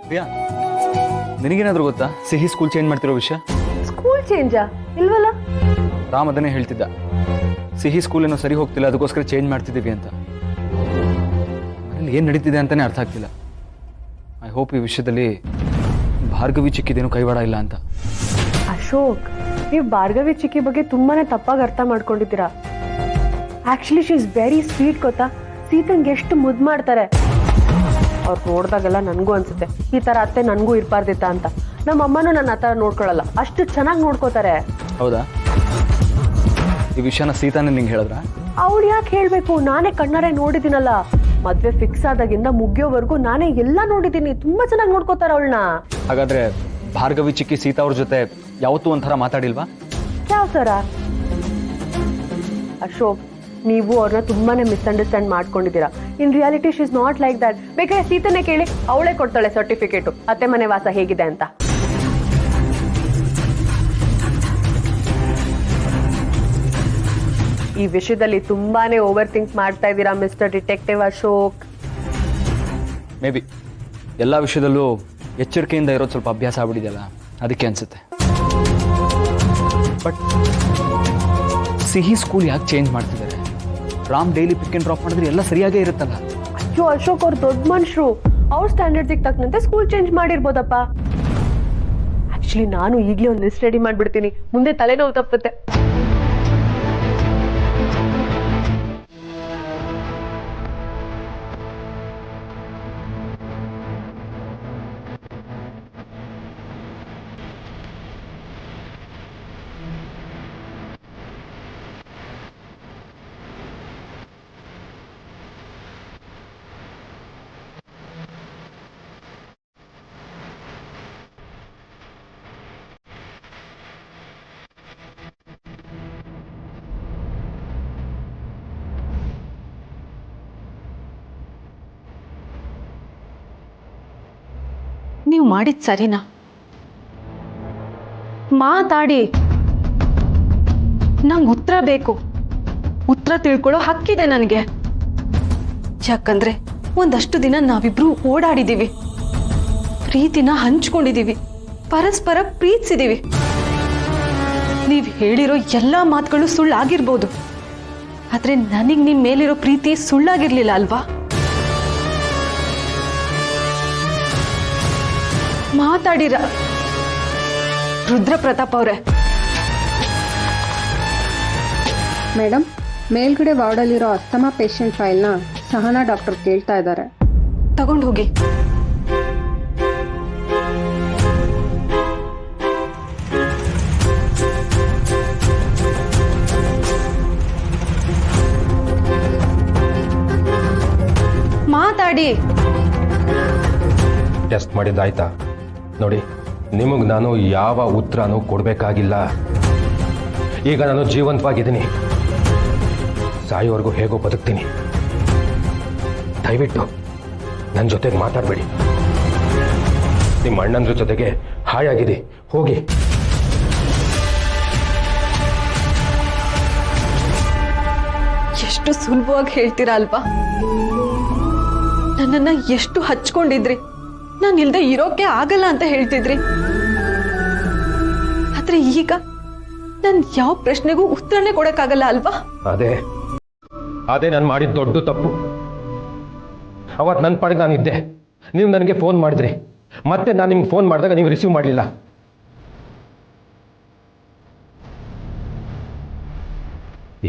ಪ್ರಿಯಾ, ನಿನಗೇನಾದ್ರೂ ಗೊತ್ತಾ ಸಿಹಿ school change ಮಾಡ್ತಿರೋ ವಿಷಯ? ಸ್ಕೂಲ್ ಚೇಂಜಾ? ಇಲ್ವಲ್ಲ. ರಾಮ್ ಅದನ್ನೇ ಹೇಳ್ತಿದ್ದ, ಸಿಹಿ ಸ್ಕೂಲ್ ಏನೋ ಸರಿ ಹೋಗ್ತಿಲ್ಲ, ಅದಕ್ಕೋಸ್ಕರ ಚೇಂಜ್ ಮಾಡ್ತಿದ್ದೀವಿ ಅಂತ. ಮನೇಲಿ ಏನು ನಡೀತಿದೆ ಅಂತಾನೆ ಅರ್ಥ ಆಗ್ತಿಲ್ಲ. ಐ ಹೋಪ್ ಈ ವಿಷಯದಲ್ಲಿ ಭಾರ್ಗವಿ ಚಿಕ್ಕಿದೇನು ಕೈವಾಡ ಇಲ್ಲ ಅಂತ. ಅಶೋಕ್, ನೀವು ಭಾರ್ಗವಿ ಚಿಕ್ಕಿ ಬಗ್ಗೆ ತುಂಬಾನೇ ತಪ್ಪಾಗಿ ಅರ್ಥ ಮಾಡ್ಕೊಂಡಿದ್ದೀರಾ. Actually she is very sweet ಗೊತ್ತಾ. ಸೀತಂಗೆ ಎಷ್ಟು ಮುದ್ದು ಮಾಡ್ತಾರೆ. ಅವ್ರು ನೋಡಿದಾಗೆಲ್ಲ ನನಗೂ ಅನ್ಸುತ್ತೆ ಈ ಥರ ಅತ್ತೆ ನನಗೂ ಇರಬಾರ್ದಿತ್ತ ಅಂತ. ನಮ್ಮ ಅಮ್ಮನೂ ನನ್ನ ಆ ಥರ ನೋಡ್ಕೊಳ್ಳಲ್ಲ, ಅಷ್ಟು ಚೆನ್ನಾಗಿ ನೋಡ್ಕೋತಾರೆ. ಹೌದಾ? ಈ ವಿಷಯನ ಸೀತಾನೇ ನಿಂಗೆ ಹೇಳಿದ್ರ? ಅವಳು ಯಾಕೆ ಹೇಳಬೇಕು? ನಾನೇ ಕಣ್ಣಾರೆ ನೋಡಿದ್ದೀನಲ್ಲ. ಮದುವೆ ಫಿಕ್ಸ್ ಆದಾಗಿಂದ ಮುಗಿಯೋವರೆಗೂ ನಾನೇ ಎಲ್ಲ ನೋಡಿದ್ದೀನಿ. ತುಂಬಾ ಚೆನ್ನಾಗಿ ನೋಡ್ಕೋತಾರೆ ಅವಳನ್ನ. ಹಾಗಾದ್ರೆ ಭಾರ್ಗವಿ ಚಿಕ್ಕಿ ಸೀತಾ ಅವ್ರ ಜೊತೆ ಯಾವತ್ತೂ ಒಂಥರ ಮಾತಾಡಿಲ್ವಾ? ಯಾವ ಥರ? ಅಶೋಕ್, ನೀವು ಅವ್ರನ್ನ ತುಂಬಾನೇ ಮಿಸ್ಅಂಡರ್ಸ್ಟ್ಯಾಂಡ್ ಮಾಡ್ಕೊಂಡಿದ್ದೀರಾ. In reality she is not like that. ಬೇಕಾದ್ರೆ ಸೀತನೇ ಕೇಳಿ, ಅವಳೇ ಕೊಡ್ತಾಳೆ ಸರ್ಟಿಫಿಕೇಟು ಅತ್ತೆ ಮನೆ ವಾಸ ಹೇಗಿದೆ ಅಂತ. ಈ ವಿಷಯದಲ್ಲಿ ತುಂಬಾನೇ ಓವರ್ ಥಿಂಕ್ ಮಾಡ್ತಾ ಇದ್ದೀರಾ mister detective Ashok. May be ಎಲ್ಲ ವಿಷಯದಲ್ಲೂ ಎಚ್ಚರಿಕೆಯಿಂದ ಇರೋದು ಸ್ವಲ್ಪ ಅಭ್ಯಾಸ ಆಗ್ಬಿಟ್ಟಿದೆಯಲ್ಲ, ಅದಕ್ಕೆ ಅನ್ಸುತ್ತೆ. ಬಟ್ ಸಿಹಿ ಸ್ಕೂಲ್ ಯಾಕೆ ಚೇಂಜ್ ಮಾಡ್ತಿದ್ದಾರೆ? Ram daily pick and drop ಮಾಡಿದ್ರೆ ಎಲ್ಲ ಸರಿಯಾಗೇ ಇರುತ್ತಲ್ಲ. ಅಯ್ಯೋ ಅಶೋಕ್, ಅವ್ರು ದೊಡ್ಡ ಮನುಷ್ಯರು. ಅವ್ರ ಸ್ಟ್ಯಾಂಡರ್ಡ್ಸಿಗೆ ತಕ್ಕಂತೆ ಸ್ಕೂಲ್ ಚೇಂಜ್ ಮಾಡಿರ್ಬೋದಪ್ಪ. ಆಕ್ಚುಲಿ ನಾನು ಈಗಲೇ ಒಂದು ಲಿಸ್ಟ್ ರೆಡಿ ಮಾಡ್ಬಿಡ್ತೀನಿ, ಮುಂದೆ ತಲೆನೋವು ತಪ್ಪುತ್ತೆ. ನೀವು ಮಾಡಿದ ಸರಿನಾ? ಮಾತಾಡಿ, ನಂಗೆ ಉತ್ತರ ಬೇಕು. ಉತ್ತರ ತಿಳ್ಕೊಳ್ಳೋ ಹಕ್ಕಿದೆ ನನಗೆ. ಯಾಕಂದ್ರೆ ಒಂದಷ್ಟು ದಿನ ನಾವಿಬ್ರು ಓಡಾಡಿದೀವಿ, ಪ್ರೀತಿನ ಹಂಚ್ಕೊಂಡಿದೀವಿ, ಪರಸ್ಪರ ಪ್ರೀತಿಸಿದೀವಿ. ನೀವು ಹೇಳಿರೋ ಎಲ್ಲ ಮಾತುಗಳು ಸುಳ್ಳಾಗಿರ್ಬೋದು, ಆದ್ರೆ ನನಗೆ ನಿಮ್ಮ ಮೇಲಿರೋ ಪ್ರೀತಿ ಸುಳ್ಳಾಗಿರ್ಲಿಲ್ಲ ಅಲ್ವಾ? ಮಾತಾಡಿರ ರುದ್ರ ಪ್ರತಾಪ್ ಅವರೇ. ಮೇಡಮ್, ಮೇಲ್ಗಡೆ ವಾರ್ಡಲ್ಲಿರೋ ಅಸ್ತಮಾ ಪೇಷಂಟ್ ಫೈಲ್ನ ಸಹನಾ ಡಾಕ್ಟರ್ ಕೇಳ್ತಾ ಇದ್ದಾರೆ. ತಗೊಂಡು ಹೋಗಿ. ಮಾತಾಡಿ. ಟೆಸ್ಟ್ ಮಾಡಿದ್ದಾಯ್ತಾ? ನೋಡಿ, ನಿಮಗೆ ನಾನು ಯಾವ ಉತ್ತರನೂ ಕೊಡಬೇಕಾಗಿಲ್ಲ. ಈಗ ನಾನು ಜೀವಂತವಾಗಿದ್ದೀನಿ, ಸಾಯೋವರೆಗೂ ಹೇಗೋ ಬದುಕ್ತೀನಿ. ದಯವಿಟ್ಟು ನನ್ನ ಜೊತೆಗೆ ಮಾತಾಡಬೇಡಿ. ನಿಮ್ಮ ಅಣ್ಣಂದ್ರ ಜೊತೆಗೆ ಹಾಯಾಗಿರಿ, ಹೋಗಿ. ಎಷ್ಟು ಸುಲಭವಾಗಿ ಹೇಳ್ತೀರಾ ಅಲ್ವಾ? ನನ್ನನ್ನ ಎಷ್ಟು ಹಚ್ಕೊಂಡಿದ್ರಿ, ನಾನು ಇಲ್ದೆ ಇರೋಕೆ ಆಗಲ್ಲ ಅಂತ ಹೇಳ್ತಿದ್ರಿ. ಆದ್ರೆ ಈಗ ನನ್ ಯಾವ ಪ್ರಶ್ನೆಗೂ ಉತ್ತರನೇ ಕೊಡಕ್ಕಾಗಲ್ಲ ಅಲ್ವಾ? ಅದೇ ನಾನು ಮಾಡಿದ ದೊಡ್ಡ ತಪ್ಪು. ಅವತ್ತು ನನ್ನ ಪಾಡಿಗೆ ನಾನು ಇದ್ದೆ, ನೀವು ನನಗೆ ಫೋನ್ ಮಾಡಿದ್ರಿ, ಮತ್ತೆ ನಾನು ನಿಮ್ಗೆ ಫೋನ್ ಮಾಡಿದಾಗ ನೀವು ರಿಸೀವ್ ಮಾಡಲಿಲ್ಲ.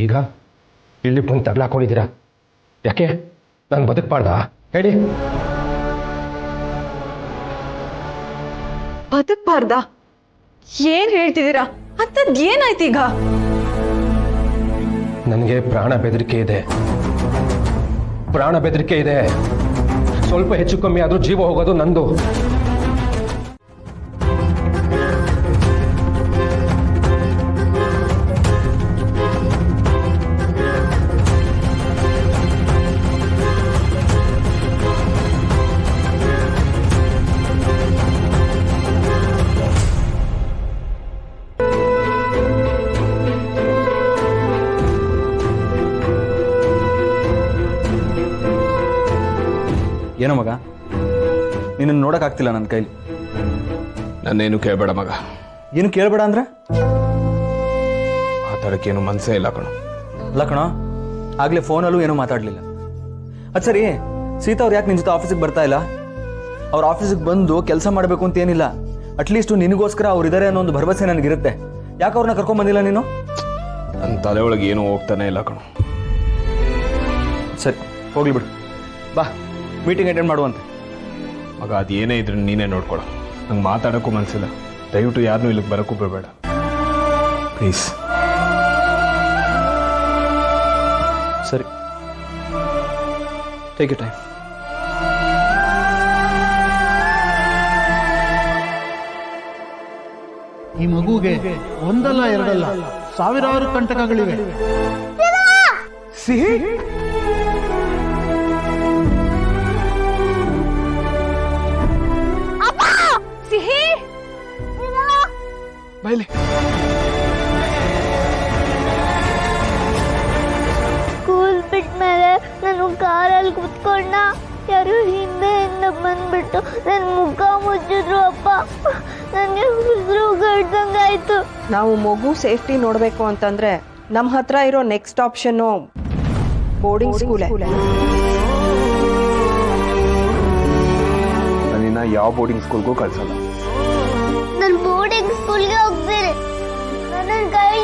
ಈಗ ಇಲ್ಲಿ ಬಂದು ತಗ್ಲಾಕೊಂಡಿದ್ದೀರಾ. ಯಾಕೆ? ನಾನು ಬದುಕಬಾರ್ದಾ ಹೇಳಿ? ಬದುಕ್ಬಾರ್ದ? ಏನ್ ಹೇಳ್ತಿದ್ದೀರಾ? ಅಂತದ್ ಏನಾಯ್ತು ಈಗ? ನನಗೆ ಪ್ರಾಣ ಬೆದರಿಕೆ ಇದೆ. ಸ್ವಲ್ಪ ಹೆಚ್ಚು ಕಮ್ಮಿ ಆದ್ರೂ ಜೀವ ಹೋಗೋದು ನಂದು. ಏನೋ ಮಗ, ನಿನ್ನನ್ನು ನೋಡೋಕ್ಕಾಗ್ತಿಲ್ಲ ನನ್ನ ಕೈಲಿ. ನನ್ನೇನು ಕೇಳಬೇಡ ಮಗ. ಏನು ಕೇಳಬೇಡ ಅಂದ್ರೆ? ಮಾತಾಡೋಕ್ಕೇನು ಮನಸ್ಸೇ ಇಲ್ಲ ಕಣೋ. ಅಲ್ಲ ಕಣೋ, ಆಗಲೇ ಫೋನಲ್ಲೂ ಏನೂ ಮಾತಾಡಲಿಲ್ಲ. ಅದು ಸರಿ, ಸೀತಾ ಅವ್ರು ಯಾಕೆ ನಿನ್ನ ಜೊತೆ ಆಫೀಸಿಗೆ ಬರ್ತಾ ಇಲ್ಲ? ಅವ್ರ ಆಫೀಸಿಗೆ ಬಂದು ಕೆಲಸ ಮಾಡಬೇಕು ಅಂತ ಏನಿಲ್ಲ, ಅಟ್ಲೀಸ್ಟು ನಿನಗೋಸ್ಕರ ಅವ್ರು ಇದ್ದಾರೆ ಅನ್ನೋ ಒಂದು ಭರವಸೆ ನನಗಿರುತ್ತೆ. ಯಾಕೆ ಅವ್ರನ್ನ ಕರ್ಕೊಂಬಂದಿಲ್ಲ ನೀನು? ನನ್ನ ತಲೆ ಒಳಗೆ ಏನೂ ಹೋಗ್ತಾನೆ ಇಲ್ಲ ಕಣೋ. ಸರಿ, ಹೋಗ್ಲಿ ಬಿಡು. ಬಾ, ಮೀಟಿಂಗ್ ಅಟೆಂಡ್ ಮಾಡುವಂತೆ. ಮಗ ಅದು ಏನೇ ಇದ್ರೆ ನೀನೇ ನೋಡ್ಕೊಳ. ನಂಗೆ ಮಾತಾಡೋಕ್ಕೂ ಮನಸ್ಸಿಲ್ಲ. ದಯವಿಟ್ಟು ಯಾರನ್ನೂ ಇಲ್ಲಿಗೆ ಬರೋಕ್ಕೂ ಬಿಡಬೇಡ ಪ್ಲೀಸ್. ಸರಿ, ಟೇಕ್ ಯು ಟೈಮ್. ಈ ಮಗುಗೆ ಒಂದಲ್ಲ ಎರಡಲ್ಲ ಸಾವಿರಾರು ಕಂಟಕಗಳಿವೆ. ಸಿಹಿ, ಸಿಹಿ ಬೈಲಿ. ಸ್ಕೂಲ್ ಬಿಟ್ಮೇಲೆ ನಾನು ಕಾರಲ್ಲಿ ಕುತ್ಕೊಂಡ, ಯಾರು ಹಿಂದೆಯಿಂದ ಬಂದ್ಬಿಟ್ಟು ನನ್ನ ಮುಖ ಮುಚ್ಚಿದ್ರು. ಅಪ್ಪ, ನನಗೆ ಉಸಿರು ಗಡ್ದಂಗಾಯ್ತು. ನಾವು ಮಗು ಸೇಫ್ಟಿ ನೋಡಬೇಕು ಅಂತಂದ್ರೆ ನಮ್ಮ ಹತ್ರ ಇರೋ ನೆಕ್ಸ್ಟ್ ಆಪ್ಷನ್ನು ಬೋರ್ಡಿಂಗ್ ಸ್ಕೂಲೇ. ನಾನಿನ್ನ ಯಾವ ಬೋರ್ಡಿಂಗ್ ಸ್ಕೂಲ್ಗೂ ಕಳ್ಸಲ್ಲ. ನಾನು ಬೋರ್ಡಿಂಗ್ ಸ್ಕೂಲ್ಗೆ ಹೋಗ್ತೀನಿ. ನನ್ನ ಕೈ